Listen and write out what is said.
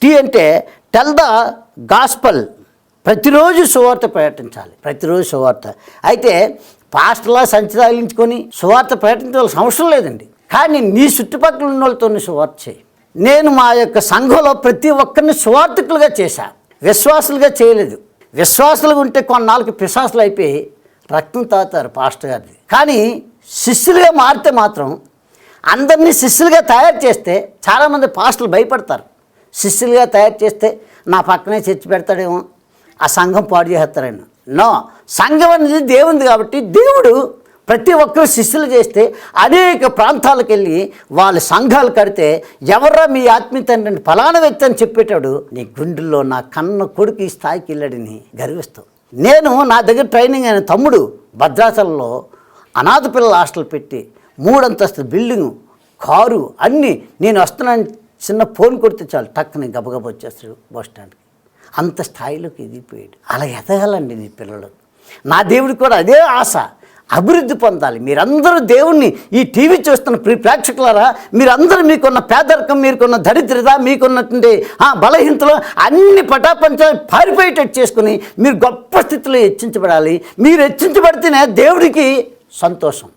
Tea అంటే tell the gospel, ప్రతిరోజు సువార్త ప్రకటించాలి, ప్రతిరోజు సువార్త. అయితే పాస్టర్లా సంచి తగిలించుకొని సువార్త ప్రకటించవలసిన అవసరం లేదండి. కానీ నీ చుట్టుపక్కల ఉన్న వాళ్ళతో సువార్త చేయి. నేను మా యొక్క సంఘంలో ప్రతి ఒక్కరిని సువార్థకులుగా చేశా, విశ్వాసులుగా చేయలేదు. విశ్వాసులుగా ఉంటే కొన్నాళ్ళకి పిశాసులు అయిపోయి రక్తం తాగుతారు పాస్టర్ గారిది. కానీ శిష్యులుగా మారితే మాత్రం, అందరినీ శిష్యులుగా తయారు చేస్తే చాలామంది పాస్టర్లు భయపడతారు. శిష్యులుగా తయారు చేస్తే నా పక్కనే చర్చి పెడతాడేమో, ఆ సంఘం పాడు చేస్తారేమో. నో, సంఘం అనేది దేవుంది కాబట్టి దేవుడు ప్రతి ఒక్కరు శిష్యులు చేస్తే అనేక ప్రాంతాలకు వెళ్ళి వాళ్ళ సంఘాలు కడితే ఎవర్రా మీ ఆత్మీయ తండ్రిని ఫలానా వ్యక్తి అని చెప్పేటాడు నీ గుండెల్లో నా కన్న కొడుకు ఈ స్థాయికి వెళ్ళాడని గర్విస్తావు. నేను నా దగ్గర ట్రైనింగ్ అయిన తమ్ముడు భద్రాచలంలో అనాథ పిల్లల హాస్టల్ పెట్టి 3 అంతస్తుల బిల్డింగు, కారు అన్నీ, నేను వస్తున్నాను చిన్న ఫోన్ కొడితే చాలు టక్కుని గబగబ వచ్చేస్తాడు బస్ స్టాండ్కి. అంత స్థాయిలోకి ఎదిగిపోయాడు. అలా ఎదగాలండి నీ పిల్లలు. నా దేవుడికి కూడా అదే ఆశ, అభివృద్ధి పొందాలి. మీరందరూ దేవుణ్ణి ఈ టీవీ చూస్తున్న ప్రేక్షకులారా, మీరందరూ మీకున్న పేదరికం, మీకున్న దరిద్రత, మీకున్నటువంటి బలహీనతలు అన్ని పటాపంచాలు పారిపోయేటట్టు చేసుకుని మీరు గొప్ప స్థితిలో హెచ్చించబడాలి. మీరు హెచ్చించబడితేనే దేవుడికి సంతోషం.